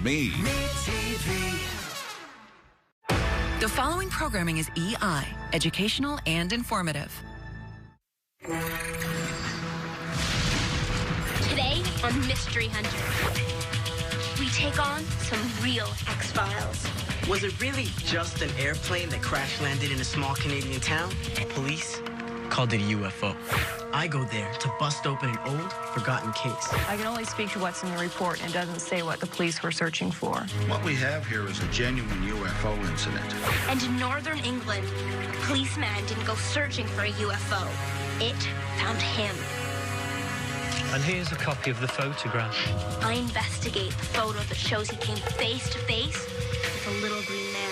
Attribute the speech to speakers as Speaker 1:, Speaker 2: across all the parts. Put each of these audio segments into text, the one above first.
Speaker 1: me.
Speaker 2: The following programming is EI, educational and informative.
Speaker 3: Today on Mystery Hunter, we take on some real X-Files.
Speaker 4: Was it really just an airplane that crash-landed in a small Canadian town? Police called it a UFO. I go there to bust open an old, forgotten case.
Speaker 5: I can only speak to what's in the report, and it doesn't say what the police were searching for.
Speaker 6: What we have here is a genuine UFO incident.
Speaker 3: And in northern England, a policeman didn't go searching for a UFO. It found him.
Speaker 7: And here's a copy of the photograph.
Speaker 3: I investigate the photo that shows he came face to face with a little green man.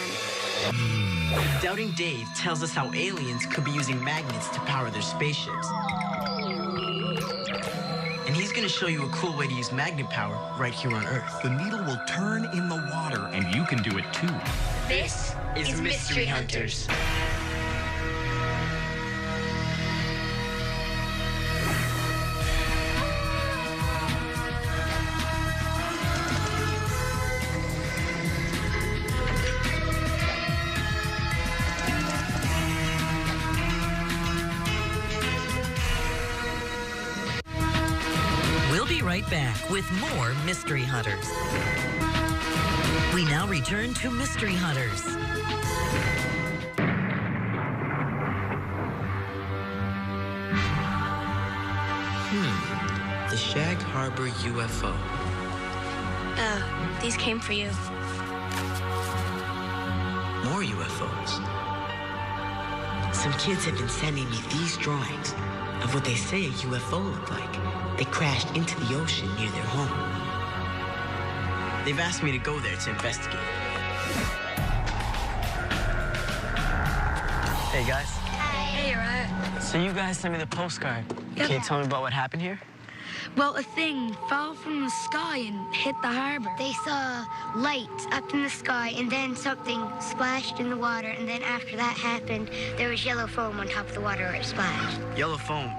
Speaker 4: Doubting Dave tells us how aliens could be using magnets to power their spaceships. And he's gonna show you a cool way to use magnet power right here on Earth.
Speaker 1: The needle will turn in the water, and you can do it too.
Speaker 3: This is Mystery Hunters.
Speaker 8: We'll be right back with more Mystery Hunters. We now return to Mystery Hunters.
Speaker 4: The Shag Harbor UFO.
Speaker 3: These came for you.
Speaker 4: More UFOs. Some kids have been sending me these drawings of what they say a UFO looked like. They crashed into the ocean near their home. They've asked me to go there to investigate. Hey, guys.
Speaker 9: Hey, Araya.
Speaker 4: So you guys sent me the postcard.
Speaker 9: Yep.
Speaker 4: Can you tell me about what happened here?
Speaker 9: Well, a thing fell from the sky and hit the harbor.
Speaker 10: They saw lights up in the sky, and then something splashed in the water, and then after that happened, there was yellow foam on top of the water where it splashed.
Speaker 4: Yellow foam.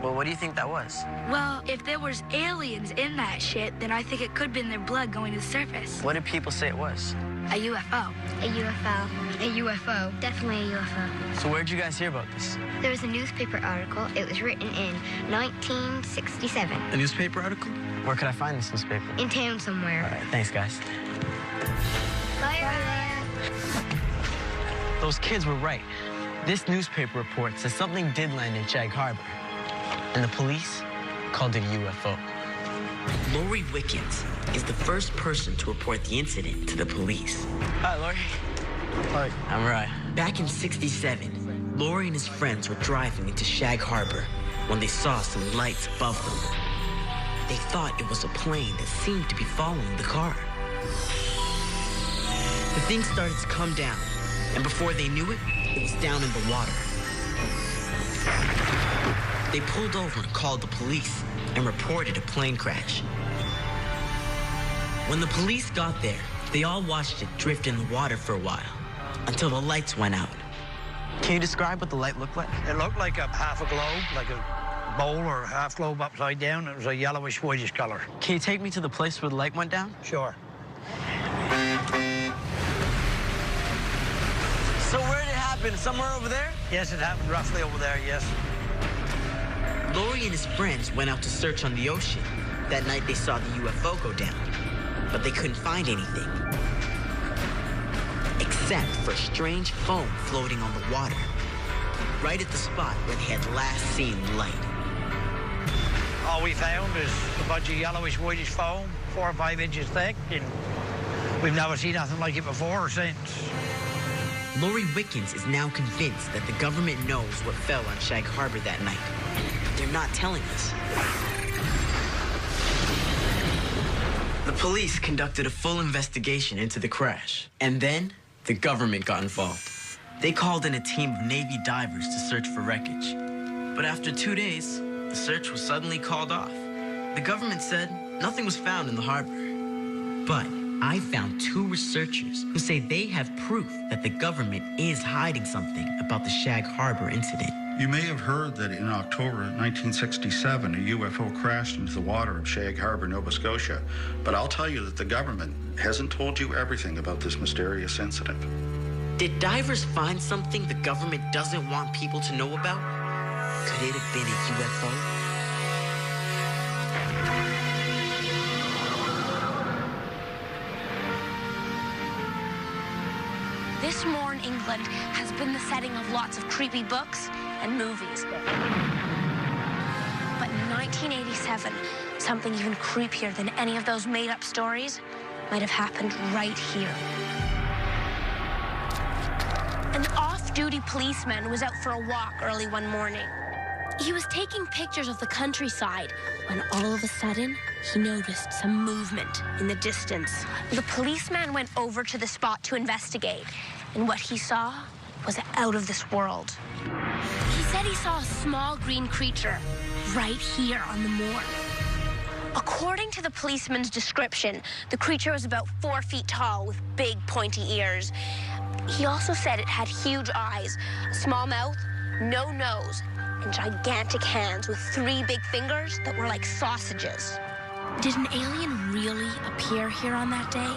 Speaker 4: Well, what do you think that was?
Speaker 9: Well, if there was aliens in that shit, then I think it could be in their blood going to the surface.
Speaker 4: What did people say it was?
Speaker 9: A UFO.
Speaker 10: A UFO. A UFO. Definitely a UFO.
Speaker 4: So where'd you guys hear about this?
Speaker 10: There was a newspaper article. It was written in 1967.
Speaker 4: A newspaper article? Where could I find this newspaper?
Speaker 10: In town somewhere.
Speaker 4: All right, thanks, guys.
Speaker 10: Bye, Araya.
Speaker 4: Those kids were right. This newspaper report says something did land in Shag Harbor, and the police called it a UFO. Lori Wickens is the first person to report the incident to the police. Hi, Lori. Hi. I'm Ryan. Back in '67, Lori and his friends were driving into Shag Harbor when they saw some lights above them. They thought it was a plane that seemed to be following the car. The thing started to come down, and before they knew it, it was down in the water. They pulled over and called the police and reported a plane crash. When the police got there, they all watched it drift in the water for a while until the lights went out. Can you describe what the light looked like?
Speaker 11: It looked like a half a globe, like a bowl or a half globe upside down. It was a yellowish, whitish color.
Speaker 4: Can you take me to the place where the light went down?
Speaker 11: Sure.
Speaker 4: So where did it happen? Somewhere over there?
Speaker 11: Yes, it happened roughly over there, yes.
Speaker 4: Lori and his friends went out to search on the ocean. That night they saw the UFO go down, but they couldn't find anything. Except for strange foam floating on the water, right at the spot where they had last seen the light.
Speaker 11: All we found is a bunch of yellowish, whitish foam, 4 or 5 inches thick, and we've never seen nothing like it before or since.
Speaker 4: Lori Wickens is now convinced that the government knows what fell on Shag Harbor that night. They're not telling us. The police conducted a full investigation into the crash, and then the government got involved. They called in a team of Navy divers to search for wreckage. But after 2 days, the search was suddenly called off. The government said nothing was found in the harbor. But I found 2 researchers who say they have proof that the government is hiding something about the Shag Harbor incident.
Speaker 6: You may have heard that in October 1967, a UFO crashed into the water of Shag Harbor, Nova Scotia. But I'll tell you that the government hasn't told you everything about this mysterious incident.
Speaker 4: Did divers find something the government doesn't want people to know about? Could it have been a UFO?
Speaker 9: This Moor in England has been the setting of lots of creepy books and movies. But in 1987, something even creepier than any of those made-up stories might have happened right here. An off-duty policeman was out for a walk early one morning. He was taking pictures of the countryside when all of a sudden, he noticed some movement in the distance. The policeman went over to the spot to investigate, and what he saw was out of this world. He said he saw a small green creature right here on the moor. According to the policeman's description, the creature was about 4 feet tall with big pointy ears. He also said it had huge eyes, a small mouth, no nose, and gigantic hands with 3 big fingers that were like sausages. Did an alien really appear here on that day?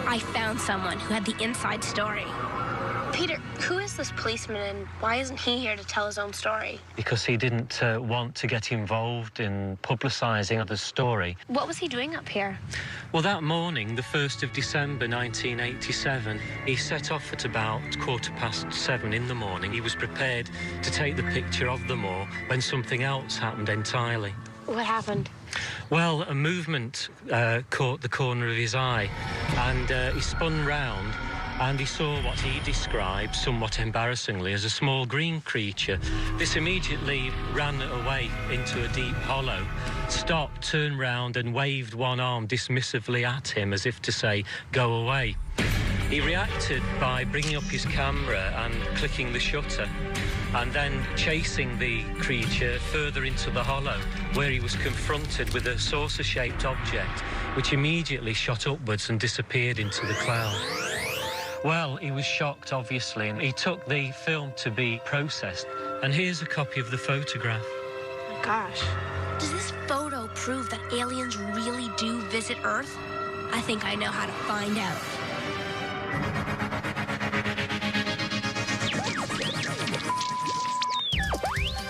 Speaker 9: I found someone who had the inside story. Peter, who is this policeman and why isn't he here to tell his own story?
Speaker 7: Because he didn't want to get involved in publicising the story.
Speaker 9: What was he doing up here?
Speaker 7: Well, that morning, the 1st of December 1987, he set off at about 7:15 in the morning. He was prepared to take the picture of the moor when something else happened entirely.
Speaker 9: What happened?
Speaker 7: Well, a movement caught the corner of his eye, and he spun round, and he saw what he described, somewhat embarrassingly, as a small green creature. This immediately ran away into a deep hollow, stopped, turned round, and waved one arm dismissively at him as if to say, "Go away." He reacted by bringing up his camera and clicking the shutter, and then chasing the creature further into the hollow, where he was confronted with a saucer-shaped object, which immediately shot upwards and disappeared into the cloud. Well, he was shocked, obviously, and he took the film to be processed. And here's a copy of the photograph.
Speaker 9: Oh my gosh. Does this photo prove that aliens really do visit Earth? I think I know how to find out.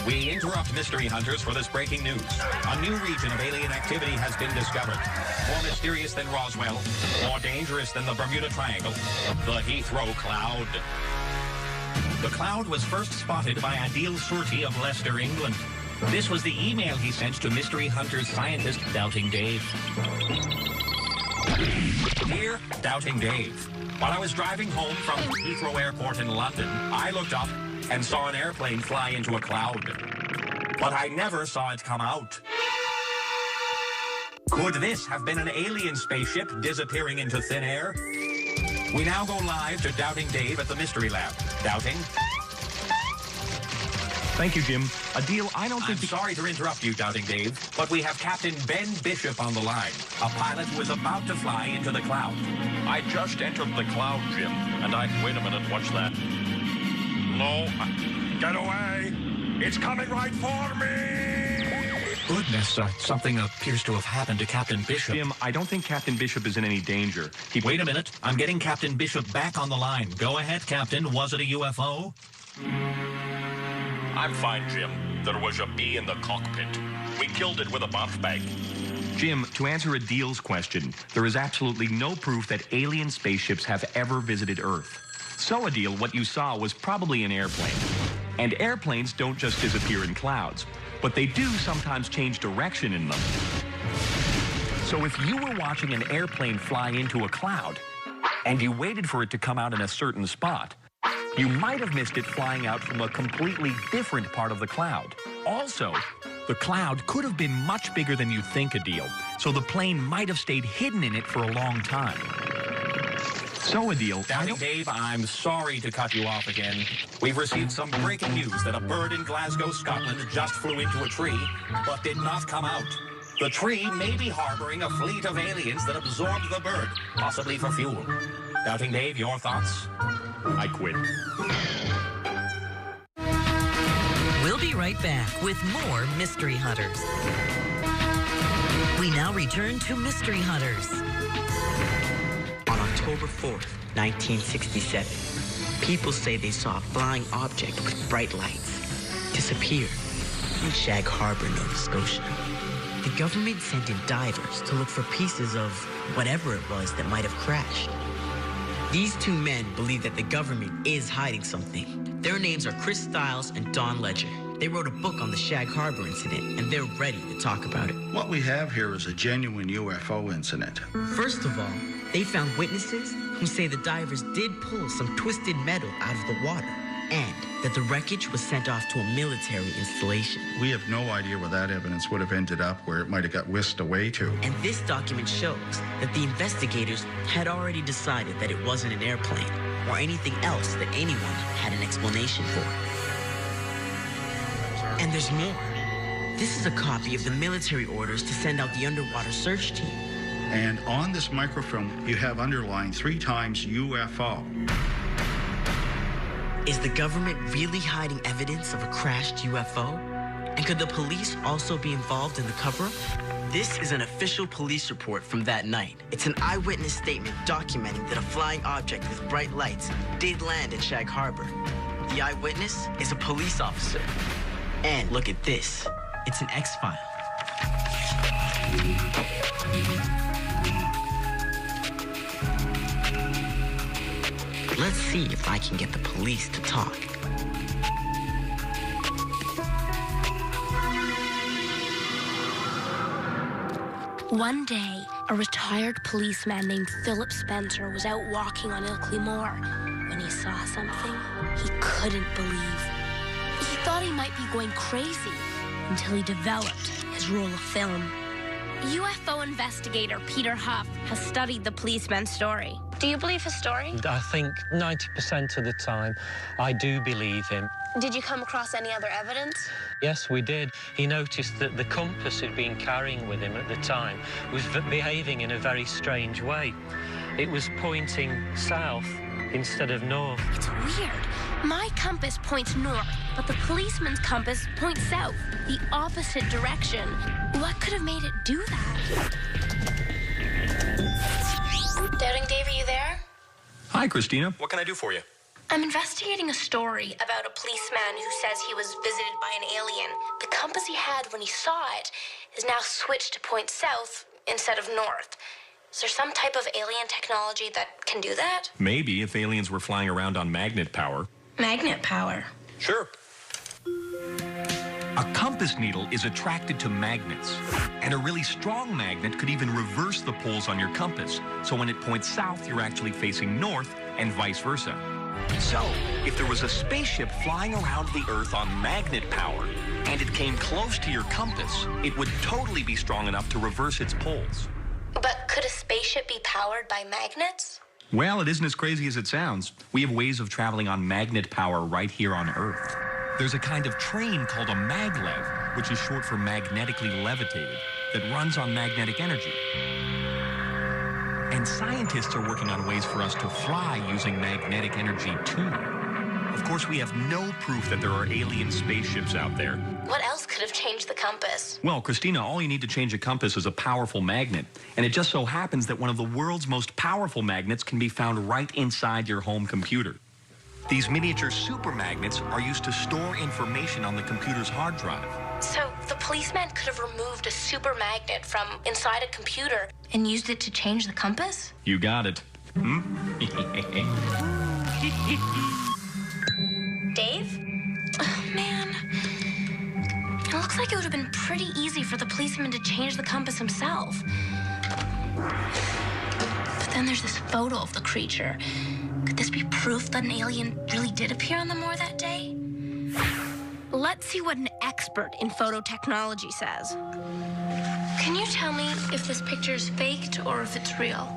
Speaker 12: We interrupt mystery hunters for this breaking news. A new region of alien activity has been discovered. More mysterious than Roswell, more dangerous than the Bermuda Triangle, the Heathrow Cloud. The cloud was first spotted by Adil Surti of Leicester, England. This was the email he sent to mystery hunters scientist Doubting Dave. Dear Doubting Dave, while I was driving home from Heathrow Airport in London, I looked up and saw an airplane fly into a cloud. But I never saw it come out. Could this have been an alien spaceship disappearing into thin air? We now go live to Doubting Dave at the Mystery Lab. Doubting?
Speaker 1: Thank you, Jim. Adil, I don't think...
Speaker 12: I'm sorry to interrupt you, Doubting Dave, but we have Captain Ben Bishop on the line, a pilot who is about to fly into the cloud.
Speaker 13: I just entered the cloud, Jim, and wait a minute, watch that. No, get away! It's coming right for me!
Speaker 12: Goodness, something appears to have happened to Captain Bishop.
Speaker 1: Jim, I don't think Captain Bishop is in any danger.
Speaker 12: Wait a minute, I'm getting Captain Bishop back on the line. Go ahead, Captain. Was it a UFO?
Speaker 13: I'm fine, Jim. There was a bee in the cockpit. We killed it with a barf bag.
Speaker 1: Jim, to answer Adil's question, there is absolutely no proof that alien spaceships have ever visited Earth. So, Adil, what you saw was probably an airplane. And airplanes don't just disappear in clouds, but they do sometimes change direction in them. So if you were watching an airplane fly into a cloud, and you waited for it to come out in a certain spot, you might have missed it flying out from a completely different part of the cloud. Also, the cloud could have been much bigger than you think, Adil, so the plane might have stayed hidden in it for a long time. So, Adil,
Speaker 12: Doubting Dave, I'm sorry to cut you off again. We've received some breaking news that a bird in Glasgow, Scotland just flew into a tree, but did not come out. The tree may be harboring a fleet of aliens that absorbed the bird, possibly for fuel. Doubting Dave, your thoughts?
Speaker 1: I quit.
Speaker 8: right back with more Mystery Hunters. We now return to Mystery Hunters.
Speaker 4: On October 4th, 1967, people say they saw a flying object with bright lights disappear in Shag Harbor, Nova Scotia. The government sent in divers to look for pieces of whatever it was that might have crashed. These two men believe that the government is hiding something. Their names are Chris Stiles and Don Ledger. They wrote a book on the Shag Harbor incident, and they're ready to talk about it.
Speaker 6: What we have here is a genuine UFO incident.
Speaker 4: First of all, they found witnesses who say the divers did pull some twisted metal out of the water, and that the wreckage was sent off to a military installation.
Speaker 6: We have no idea where that evidence would have ended up, where it might have got whisked away to.
Speaker 4: And this document shows that the investigators had already decided that it wasn't an airplane or anything else that anyone had an explanation for. And there's more. This is a copy of the military orders to send out the underwater search team.
Speaker 6: And on this microfilm, you have underlined 3 times UFO.
Speaker 4: Is the government really hiding evidence of a crashed UFO? And could the police also be involved in the cover-up? This is an official police report from that night. It's an eyewitness statement documenting that a flying object with bright lights did land in Shag Harbor. The eyewitness is a police officer. And look at this. It's an X-file. Let's see if I can get the police to talk.
Speaker 9: One day, a retired policeman named Philip Spencer was out walking on Ilkley Moor when he saw something he couldn't believe. He thought he might be going crazy until he developed his roll of film. UFO investigator Peter Huff has studied the policeman's story. Do you believe his story?
Speaker 7: I think 90% of the time, I do believe him.
Speaker 9: Did you come across any other evidence?
Speaker 7: Yes, we did. He noticed that the compass he'd been carrying with him at the time was behaving in a very strange way. It was pointing south instead of north.
Speaker 9: It's weird. My compass points north, but the policeman's compass points south, the opposite direction. What could have made it do that? Doubting Dave, are you there?
Speaker 1: Hi, Christina. What can I do for you?
Speaker 9: I'm investigating a story about a policeman who says he was visited by an alien. The compass he had when he saw it is now switched to point south instead of north. Is there some type of alien technology that can do that?
Speaker 1: Maybe if aliens were flying around on magnet power.
Speaker 9: Magnet power?
Speaker 1: Sure. A compass needle is attracted to magnets, and a really strong magnet could even reverse the poles on your compass. So when it points south, you're actually facing north, and vice versa. So, if there was a spaceship flying around the Earth on magnet power, and it came close to your compass, it would totally be strong enough to reverse its poles.
Speaker 9: But could a spaceship be powered by magnets?
Speaker 1: Well, it isn't as crazy as it sounds. We have ways of traveling on magnet power right here on Earth. There's a kind of train called a maglev, which is short for magnetically levitated, that runs on magnetic energy. And scientists are working on ways for us to fly using magnetic energy, too. Of course, we have no proof that there are alien spaceships out there.
Speaker 9: What else could have changed the compass?
Speaker 1: Well, Christina, all you need to change a compass is a powerful magnet. And it just so happens that one of the world's most powerful magnets can be found right inside your home computer. These miniature super magnets are used to store information on the computer's hard drive.
Speaker 9: So the policeman could have removed a super magnet from inside a computer and used it to change the compass?
Speaker 1: You got it.
Speaker 9: Dave? Oh, man. It looks like it would have been pretty easy for the policeman to change the compass himself. But then there's this photo of the creature. Could this be proof that an alien really did appear on the moor that day? Let's see what an expert in photo technology says. Can you tell me if this picture is faked or if it's real?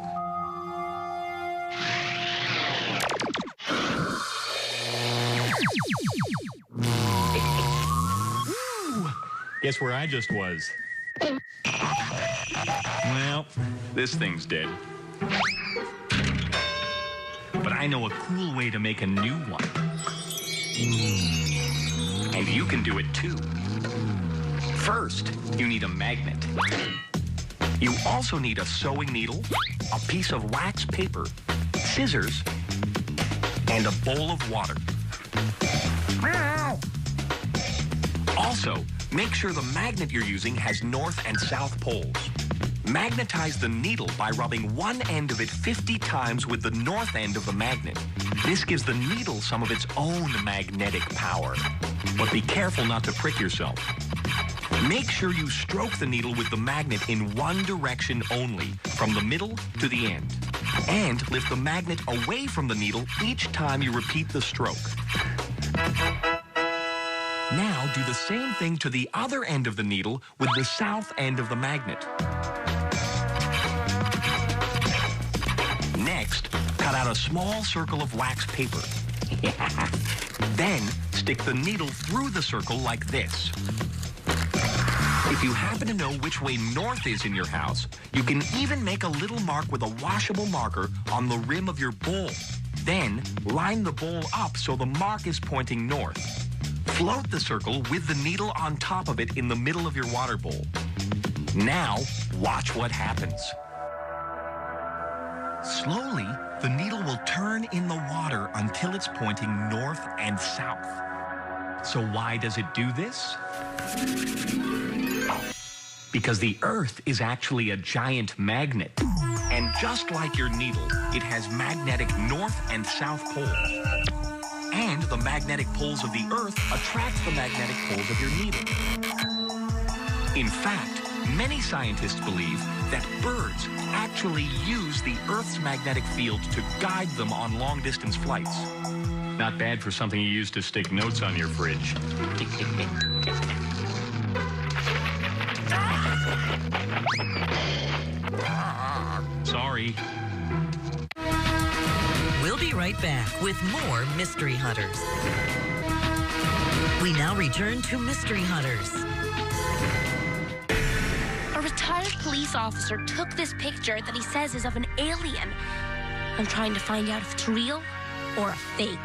Speaker 1: Guess where I just was? Well, this thing's dead. But I know a cool way to make a new one. And you can do it too. First, you need a magnet. You also need a sewing needle, a piece of wax paper, scissors, and a bowl of water. Also, make sure the magnet you're using has north and south poles. Magnetize the needle by rubbing one end of it 50 times with the north end of the magnet. This gives the needle some of its own magnetic power. But be careful not to prick yourself. Make sure you stroke the needle with the magnet in one direction only, from the middle to the end. And lift the magnet away from the needle each time you repeat the stroke. Now do the same thing to the other end of the needle with the south end of the magnet. Next, cut out a small circle of wax paper. Then, stick the needle through the circle like this. If you happen to know which way north is in your house, you can even make a little mark with a washable marker on the rim of your bowl. Then, line the bowl up so the mark is pointing north. Float the circle with the needle on top of it in the middle of your water bowl. Now, watch what happens. Slowly, the needle will turn in the water until it's pointing north and south. So why does it do this? Because the Earth is actually a giant magnet. And just like your needle, it has magnetic north and south poles. And the magnetic poles of the Earth attract the magnetic poles of your needle. In fact, many scientists believe that birds actually use the Earth's magnetic field to guide them on long-distance flights. Not bad for something you use to stick notes on your fridge. Sorry.
Speaker 8: We'll be right back with more Mystery Hunters. We now return to Mystery Hunters.
Speaker 9: A retired police officer took this picture that he says is of an alien. I'm trying to find out if it's real or a fake.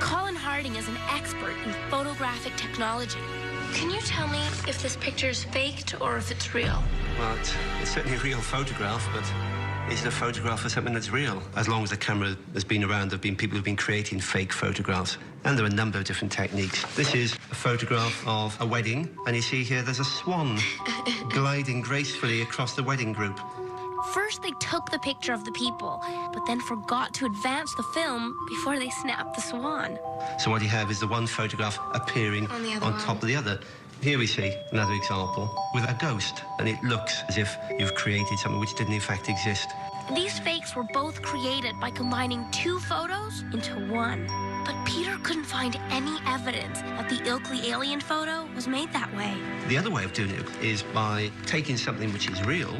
Speaker 9: Colin Harding is an expert in photographic technology. Can you tell me if this picture is faked or if it's real?
Speaker 14: Well, it's certainly a real photograph, but is it a photograph of something that's real? As long as the camera has been around, there have been people who've been creating fake photographs, and there are a number of different techniques. This is a photograph of a wedding, and you see here there's a swan gliding gracefully across the wedding group.
Speaker 9: First, they took the picture of the people, but then forgot to advance the film before they snapped the swan.
Speaker 14: So what you have is the one photograph appearing on top of the other. Here we see another example with a ghost, and it looks as if you've created something which didn't in fact exist.
Speaker 9: These fakes were both created by combining two photos into one. But Peter couldn't find any evidence that the Ilkley alien photo was made that way.
Speaker 14: The other way of doing it is by taking something which is real,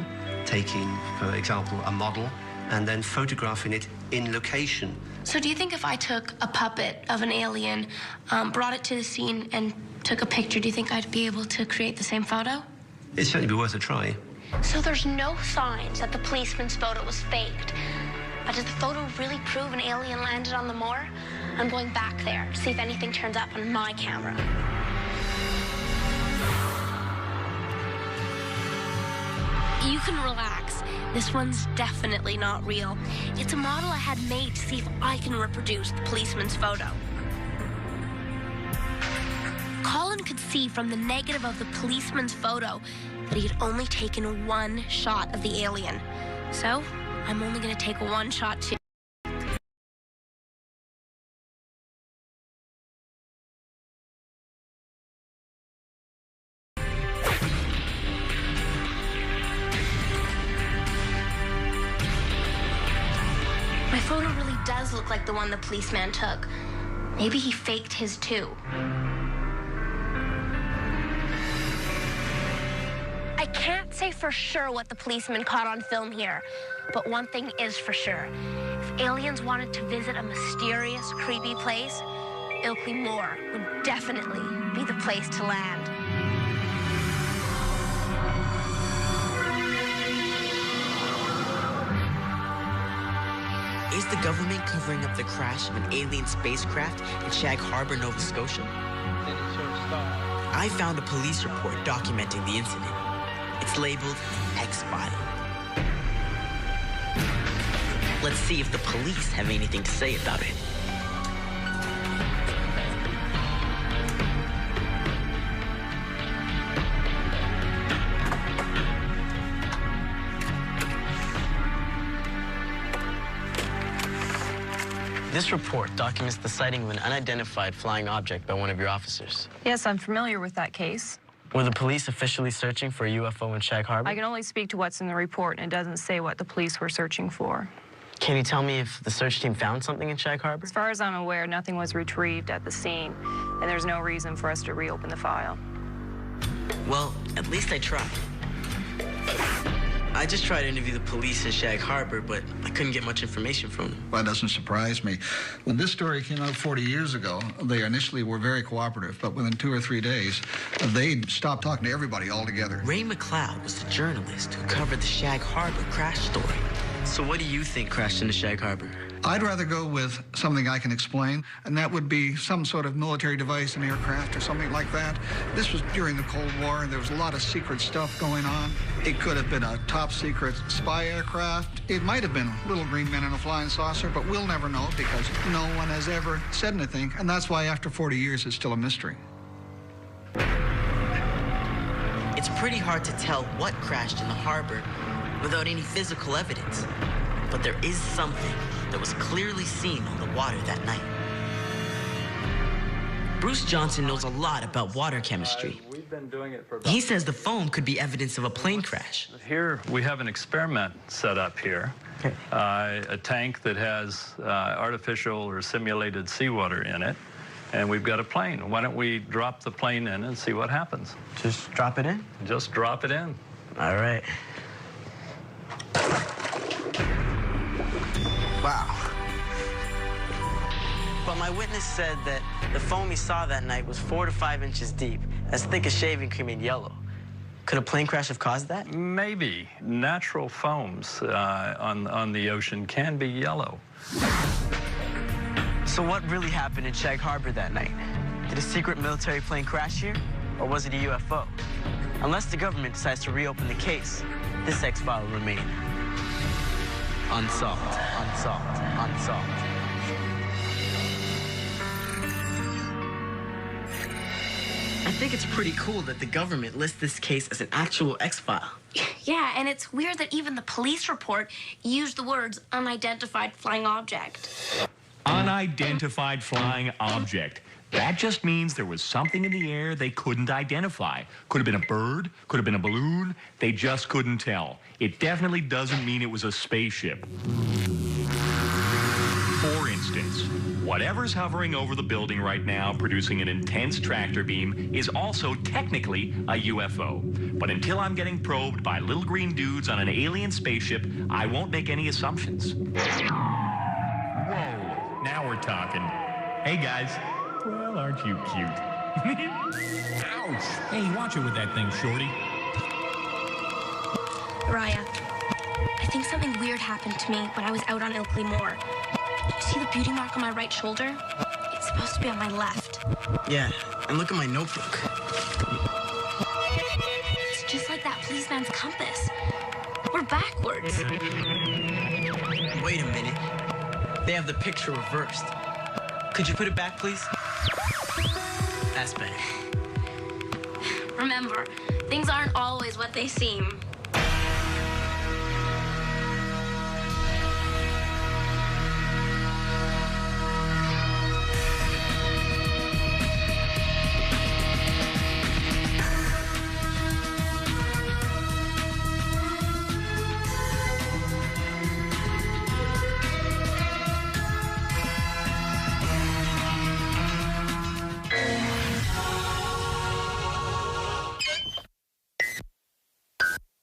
Speaker 14: taking, for example, a model, and then photographing it in location.
Speaker 9: So do you think if I took a puppet of an alien, brought it to the scene, and took a picture, do you think I'd be able to create the same photo?
Speaker 14: It'd certainly be worth a try.
Speaker 9: So there's no signs that the policeman's photo was faked. But does the photo really prove an alien landed on the moor? I'm going back there to see if anything turns up on my camera. You can relax. This one's definitely not real. It's a model I had made to see if I can reproduce the policeman's photo. Colin could see from the negative of the policeman's photo that he had only taken one shot of the alien. So, I'm only going to take one shot too. My photo really does look like the one the policeman took. Maybe he faked his too. I can't say for sure what the policeman caught on film here, but one thing is for sure. If aliens wanted to visit a mysterious, creepy place, Ilkley Moor would definitely be the place to land.
Speaker 4: Is the government covering up the crash of an alien spacecraft in Shag Harbor, Nova Scotia? I found a police report documenting the incident. It's labeled X-File. Let's see if the police have anything to say about it. This report documents the sighting of an unidentified flying object by one of your officers.
Speaker 5: Yes, I'm familiar with that case.
Speaker 4: Were the police officially searching for a UFO in Shag Harbor?
Speaker 5: I can only speak to what's in the report, and it doesn't say what the police were searching for.
Speaker 4: Can you tell me if the search team found something in Shag Harbor?
Speaker 5: As far as I'm aware, nothing was retrieved at the scene, and there's no reason for us to reopen the file.
Speaker 4: Well, at least I tried. I just tried to interview the police at Shag Harbor, but I couldn't get much information from them.
Speaker 6: Well, that doesn't surprise me. When this story came out 40 years ago, they initially were very cooperative, but within 2 or 3 days, they stopped talking to everybody altogether.
Speaker 4: Ray McLeod was the journalist who covered the Shag Harbor crash story. So what do you think crashed into Shag Harbor?
Speaker 6: I'd rather go with something I can explain, and that would be some sort of military device, an aircraft or something like that. This was during the Cold War, and there was a lot of secret stuff going on. It could have been a top-secret spy aircraft. It might have been little green men in a flying saucer, but we'll never know because no one has ever said anything, and that's why after 40 years it's still a mystery.
Speaker 4: It's pretty hard to tell what crashed in the harbor without any physical evidence. But there is something that was clearly seen on the water that night. Bruce Johnson knows a lot about water chemistry.
Speaker 15: We've been doing it for about...
Speaker 4: He says the foam could be evidence of a plane crash.
Speaker 15: Here we have an experiment set up here.
Speaker 4: Okay.
Speaker 15: A tank that has artificial or simulated seawater in it. And we've got a plane. Why don't we drop the plane in and see what happens?
Speaker 4: Just drop it in?
Speaker 15: Just drop it in.
Speaker 4: All right. Wow. But my witness said that the foam he saw that night was 4 to 5 inches deep, as thick as shaving cream and yellow. Could a plane crash have caused that?
Speaker 15: Maybe. Natural foams on the ocean can be yellow.
Speaker 4: So what really happened in Shag Harbor that night? Did a secret military plane crash here, or was it a UFO? Unless the government decides to reopen the case, this X-file will remain unsolved, unsolved, unsolved. I think it's pretty cool that the government lists this case as an actual X-file.
Speaker 9: Yeah, and it's weird that even the police report used the words unidentified flying object.
Speaker 1: Unidentified flying object. That just means there was something in the air they couldn't identify. Could have been a bird, could have been a balloon. They just couldn't tell. It definitely doesn't mean it was a spaceship. For instance, whatever's hovering over the building right now, producing an intense tractor beam, is also technically a UFO. But until I'm getting probed by little green dudes on an alien spaceship, I won't make any assumptions. Whoa, now we're talking. Hey, guys. Well, aren't you cute? Ouch! Hey, watch it with that thing, Shorty.
Speaker 9: Araya, I think something weird happened to me when I was out on Ilkley Moor. You see the beauty mark on my right shoulder? It's supposed to be on my left.
Speaker 4: Yeah, and look at my notebook.
Speaker 9: It's just like that policeman's compass. We're backwards.
Speaker 4: Wait a minute. They have the picture reversed. Could you put it back, please? That's better.
Speaker 9: Remember, things aren't always what they seem.